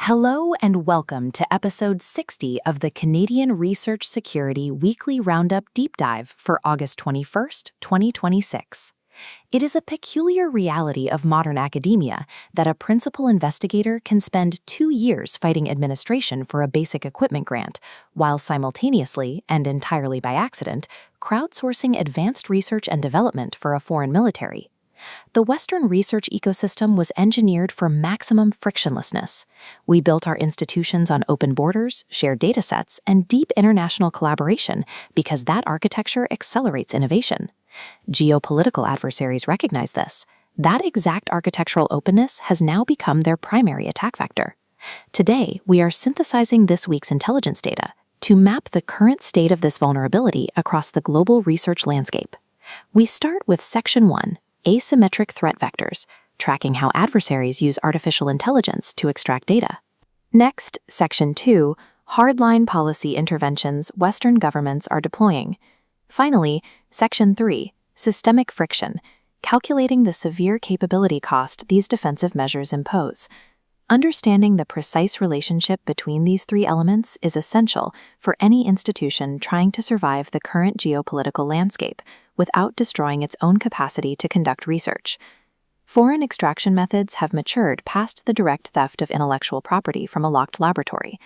Hello and welcome to episode 60 of the Canadian Research Security Weekly Roundup Deep Dive for August 21st, 2026. It is a peculiar reality of modern academia that a principal investigator can spend 2 years fighting administration for a basic equipment grant, while simultaneously, and entirely by accident, crowdsourcing advanced research and development for a foreign military. The Western research ecosystem was engineered for maximum frictionlessness. We built our institutions on open borders, shared datasets, and deep international collaboration because that architecture accelerates innovation. Geopolitical adversaries recognize this. That exact architectural openness has now become their primary attack vector. Today, we are synthesizing this week's intelligence data to map the current state of this vulnerability across the global research landscape. We start with Section 1. Asymmetric threat vectors, tracking how adversaries use artificial intelligence to extract data. Next, Section 2, hardline policy interventions Western governments are deploying. Finally, Section 3, systemic friction, calculating the severe capability cost these defensive measures impose. Understanding the precise relationship between these three elements is essential for any institution trying to survive the current geopolitical landscape without destroying its own capacity to conduct research. Foreign extraction methods have matured past the direct theft of intellectual property from a locked laboratory.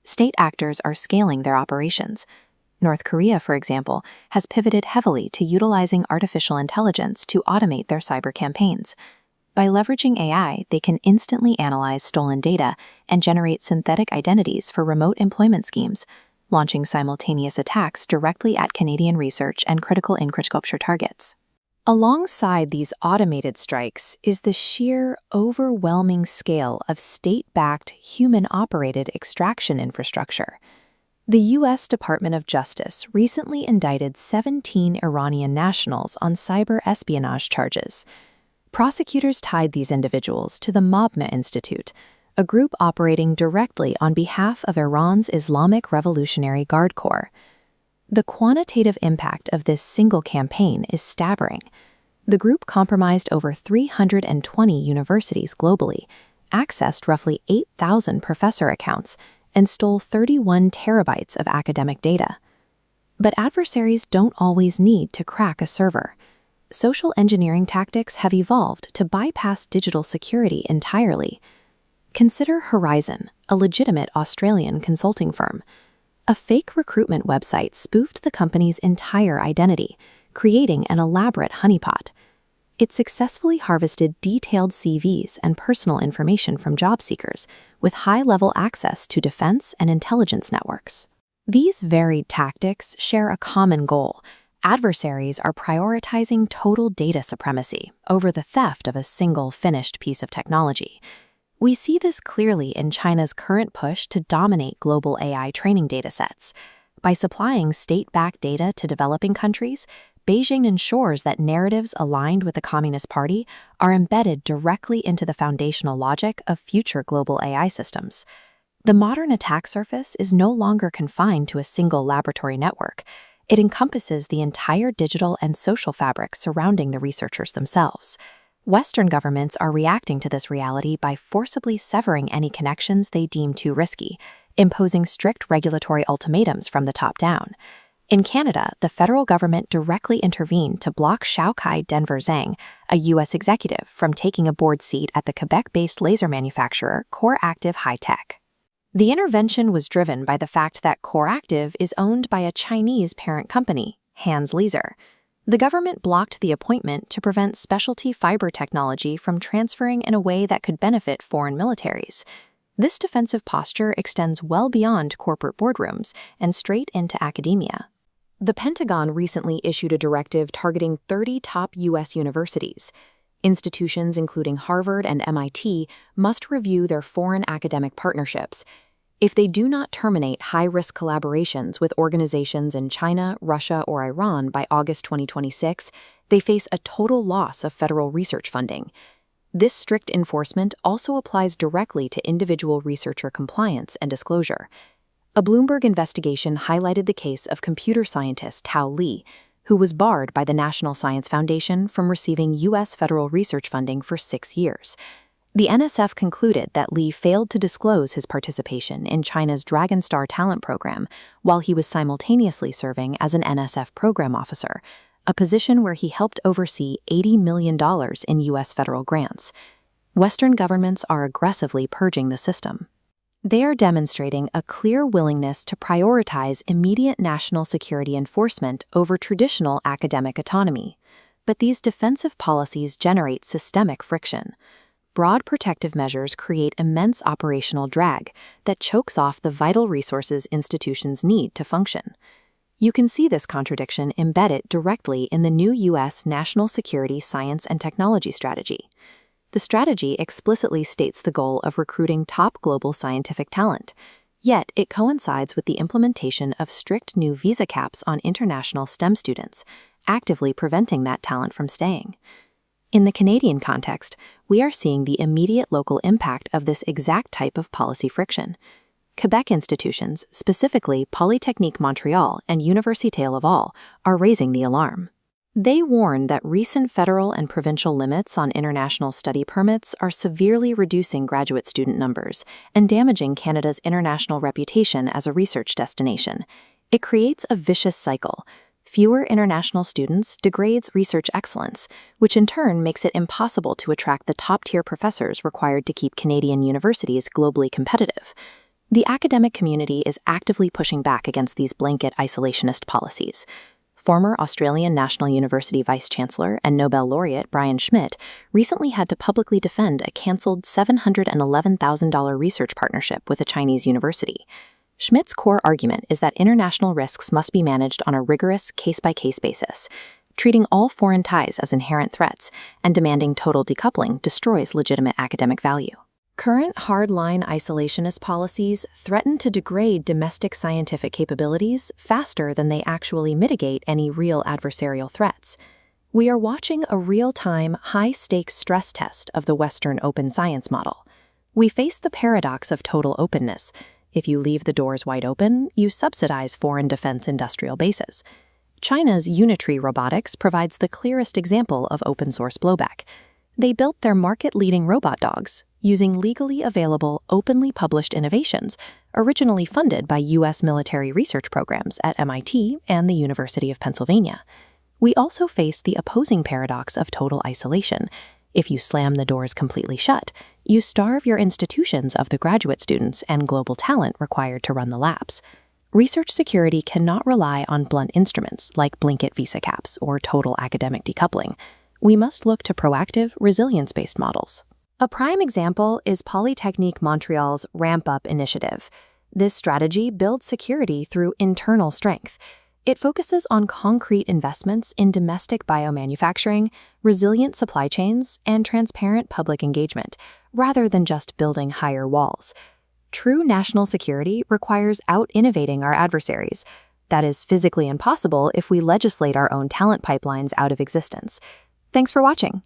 State actors are scaling their operations. North Korea, for example, has pivoted heavily to utilizing artificial intelligence to automate their cyber campaigns. By leveraging AI, they can instantly analyze stolen data and generate synthetic identities for remote employment schemes, launching simultaneous attacks directly at Canadian research and critical infrastructure targets. Alongside these automated strikes is the sheer, overwhelming scale of state-backed, human-operated extraction infrastructure. The U.S. Department of Justice recently indicted 17 Iranian nationals on cyber espionage charges. Prosecutors tied these individuals to the Mobma Institute, a group operating directly on behalf of Iran's Islamic Revolutionary Guard Corps. The quantitative impact of this single campaign is staggering. The group compromised over 320 universities globally, accessed roughly 8,000 professor accounts, and stole 31 terabytes of academic data. But adversaries don't always need to crack a server. Social engineering tactics have evolved to bypass digital security entirely. Consider Horizon, a legitimate Australian consulting firm. A fake recruitment website spoofed the company's entire identity, creating an elaborate honeypot. It successfully harvested detailed CVs and personal information from job seekers, with high-level access to defense and intelligence networks. These varied tactics share a common goal. Adversaries are prioritizing total data supremacy over the theft of a single finished piece of technology. We see this clearly in China's current push to dominate global AI training datasets. By supplying state-backed data to developing countries, Beijing ensures that narratives aligned with the Communist Party are embedded directly into the foundational logic of future global AI systems. The modern attack surface is no longer confined to a single laboratory network. It encompasses the entire digital and social fabric surrounding the researchers themselves. Western governments are reacting to this reality by forcibly severing any connections they deem too risky, imposing strict regulatory ultimatums from the top down. In Canada, the federal government directly intervened to block Shaokai Denver Zhang, a U.S. executive, from taking a board seat at the Quebec-based laser manufacturer Core Active High Tech. The intervention was driven by the fact that Core Active is owned by a Chinese parent company, Hans Laser. The government blocked the appointment to prevent specialty fiber technology from transferring in a way that could benefit foreign militaries. This defensive posture extends well beyond corporate boardrooms and straight into academia. The Pentagon recently issued a directive targeting 30 top U.S. universities. Institutions including Harvard and MIT must review their foreign academic partnerships. If they do not terminate high-risk collaborations with organizations in China, Russia, or Iran by August 2026, they face a total loss of federal research funding. This strict enforcement also applies directly to individual researcher compliance and disclosure. A Bloomberg investigation highlighted the case of computer scientist Tao Li, who was barred by the National Science Foundation from receiving U.S. federal research funding for 6 years. The NSF concluded that Li failed to disclose his participation in China's Dragon Star talent program while he was simultaneously serving as an NSF program officer, a position where he helped oversee $80 million in U.S. federal grants. Western governments are aggressively purging the system. They are demonstrating a clear willingness to prioritize immediate national security enforcement over traditional academic autonomy. But these defensive policies generate systemic friction. Broad protective measures create immense operational drag that chokes off the vital resources institutions need to function. You can see this contradiction embedded directly in the new U.S. National Security Science and Technology Strategy. The strategy explicitly states the goal of recruiting top global scientific talent, yet it coincides with the implementation of strict new visa caps on international STEM students, actively preventing that talent from staying. In the Canadian context, we are seeing the immediate local impact of this exact type of policy friction. Quebec institutions, specifically Polytechnique Montreal and Université Laval, are raising the alarm. They warn that recent federal and provincial limits on international study permits are severely reducing graduate student numbers and damaging Canada's international reputation as a research destination. It creates a vicious cycle. Fewer international students degrades research excellence, which in turn makes it impossible to attract the top-tier professors required to keep Canadian universities globally competitive. The academic community is actively pushing back against these blanket isolationist policies. Former Australian National University Vice-Chancellor and Nobel laureate Brian Schmidt recently had to publicly defend a cancelled $711,000 research partnership with a Chinese university. Schmidt's core argument is that international risks must be managed on a rigorous case-by-case basis. Treating all foreign ties as inherent threats and demanding total decoupling destroys legitimate academic value. Current hardline isolationist policies threaten to degrade domestic scientific capabilities faster than they actually mitigate any real adversarial threats. We are watching a real-time, high-stakes stress test of the Western open science model. We face the paradox of total openness. If you leave the doors wide open, you subsidize foreign defense industrial bases. China's Unitree Robotics provides the clearest example of open-source blowback. They built their market-leading robot dogs using legally available, openly published innovations, originally funded by U.S. military research programs at MIT and the University of Pennsylvania. We also face the opposing paradox of total isolation. If you slam the doors completely shut, you starve your institutions of the graduate students and global talent required to run the labs. Research security cannot rely on blunt instruments like blanket visa caps or total academic decoupling. We must look to proactive, resilience-based models. A prime example is Polytechnique Montreal's Ramp Up initiative. This strategy builds security through internal strength. It focuses on concrete investments in domestic biomanufacturing, resilient supply chains, and transparent public engagement, rather than just building higher walls. True national security requires out-innovating our adversaries. That is physically impossible if we legislate our own talent pipelines out of existence. Thanks for watching.